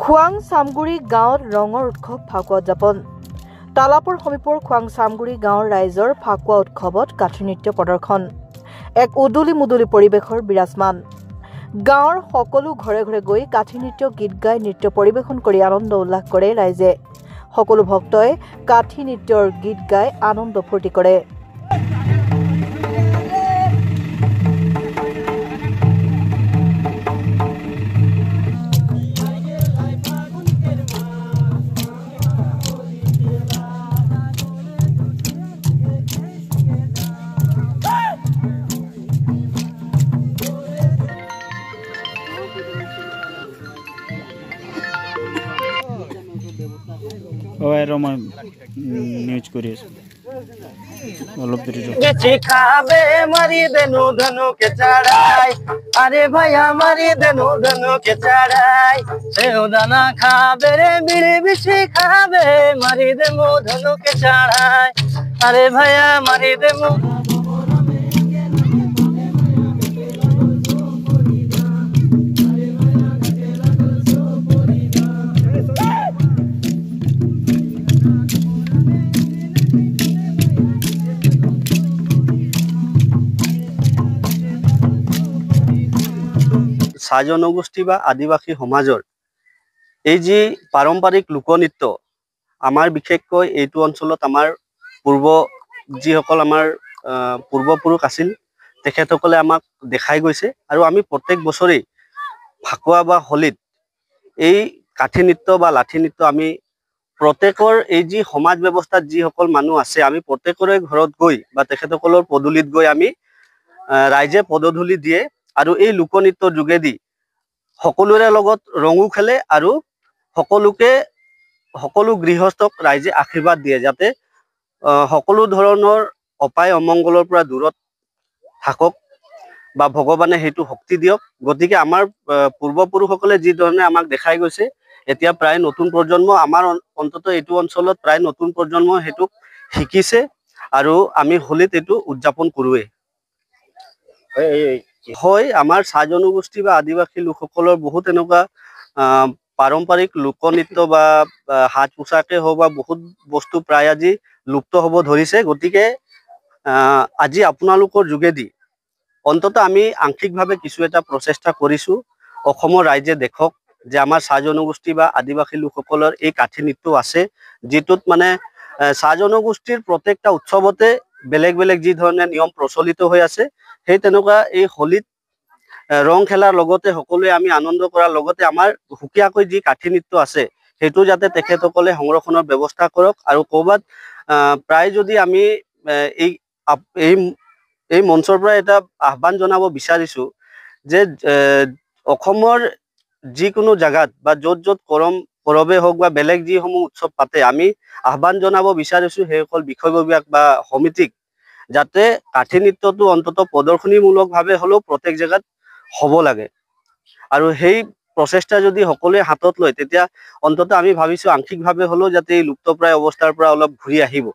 খোৱাং চামগুৰি গাঁৱত ৰঙৰ উৎসৱ ফাকুৱা উদযাপন। তালাপুৰ সমীপৰ খোৱাং চামগুৰি গাঁৱৰ ৰাইজৰ ফাকুৱা উৎসৱত কাঠি নৃত্য প্ৰদৰ্শন। এক উদুলি মুদুলি পৰিৱেশৰ বিৰাজমান। গাঁৱৰ সকলো ঘৰে ঘৰে গৈ কাঠি নৃত্য গীত গাই নৃত্য পৰিৱেশন কৰি আনন্দ উল্লাস কৰে ৰাইজে। সকলো ভক্তই কাঠি নৃত্যৰ গীত গাই আনন্দ ফূৰ্তি কৰে। মই নিউজ কৰি আছো অলপ দেৰি खाबे मारी देनु धनु के चढ़ाई अरे भैया मारी देनु धनु के चढ़ाई सेवदाना खाबे रे बीड़ी बिछी खाबे मारी देनु धनु के चढ़ाई अरे भैया मारी देनु চাহ জনগোষ্ঠী বা আদিবাসী সমাজৰ এই যি পাৰম্পৰিক লোকনৃত্য আমাৰ বিশেষকৈ এইটো অঞ্চলত আমাৰ যিসকল আমাৰ পূৰ্বপুৰুষ আছিল তেখেতসকলে আমাক দেখাই গৈছে আৰু আমি প্ৰত্যেক বছৰেই ফাকুৱা বা হোলীত এই কাঠি নৃত্য বা লাঠি নৃত্য আমি প্ৰত্যেকৰ এই যি সমাজ ব্যৱস্থাত যিসকল মানুহ আছে আমি প্ৰত্যেকৰে ঘৰত গৈ বা তেখেতসকলৰ পদূলিত গৈ আমি ৰাইজে পদধূলি দিয়ে আৰু এই লোকনৃত্যৰ যোগেদি সকলোৰে লগত ৰঙো খেলে আৰু সকলো গৃহস্থক ৰাইজে আশীৰ্বাদ দিয়ে যাতে সকলো ধৰণৰ অপায় অমংগলৰ পৰা দূৰত থাকক বা ভগৱানে সেইটো শক্তি দিয়ক। গতিকে আমাৰ পূৰ্বপুৰুষসকলে যি ধৰণে আমাক দেখাই গৈছে এতিয়া প্ৰায় নতুন প্ৰজন্ম আমাৰ অন্তত এইটো অঞ্চলত প্ৰায় নতুন প্ৰজন্ম সেইটো শিকিছে আৰু আমি হোলীত এইটো উদযাপন কৰোঁৱেই। হয়, আমাৰ চাহ জনগোষ্ঠী বা আদিবাসী লোকসকলৰ বহুত এনেকুৱা পাৰম্পৰিক লোকনৃত্য বা সাজ পোছাকে হওক বা বহুত বস্তু প্ৰায় আজি লুপ্ত হ'ব ধৰিছে। গতিকে আজি আপোনালোকৰ যোগেদি অন্তত আমি আংশিকভাৱে কিছু এটা প্ৰচেষ্টা কৰিছোঁ। অসমৰ ৰাইজে দেখক যে আমাৰ চাহ জনগোষ্ঠী বা আদিবাসী লোকসকলৰ এই কাঠি নৃত্য আছে, যিটোত মানে চাহ জনগোষ্ঠীৰ প্ৰত্যেকটা উৎসৱতে বেলেগ বেলেগ যি ধৰণে নিয়ম প্ৰচলিত হৈ আছে সেই তেনেকুৱা এই হোলীত ৰং খেলাৰ লগতে সকলোৱে আমি আনন্দ কৰাৰ লগতে আমাৰ সুকীয়াকৈ যি কাঠি নৃত্য আছে সেইটো যাতে তেখেতসকলে সংৰক্ষণৰ ব্যৱস্থা কৰক আৰু ক'ৰবাত প্ৰায় যদি আমি এই মঞ্চৰ পৰা এটা আহ্বান জনাব বিচাৰিছোঁ যে অসমৰ যিকোনো জেগাত বা য'ত য'ত পৰৱে হওক বা বেলেগ যিসমূহ উৎসৱ পাতে আমি আহ্বান জনাব বিচাৰিছোঁ সেইসকল বিষয়ববীয়াক বা সমিতিক যাতে কাঠি নৃত্যটো অন্তত প্ৰদৰ্শনীমূলকভাৱে হ'লেও প্ৰত্যেক জেগাত হ'ব লাগে আৰু সেই প্ৰচেষ্টা যদি সকলোৱে হাতত লয় তেতিয়া অন্তত আমি ভাবিছোঁ আংশিকভাৱে হ'লেও যাতে এই লুপ্তপ্ৰায় অৱস্থাৰ পৰা অলপ ঘূৰি আহিব।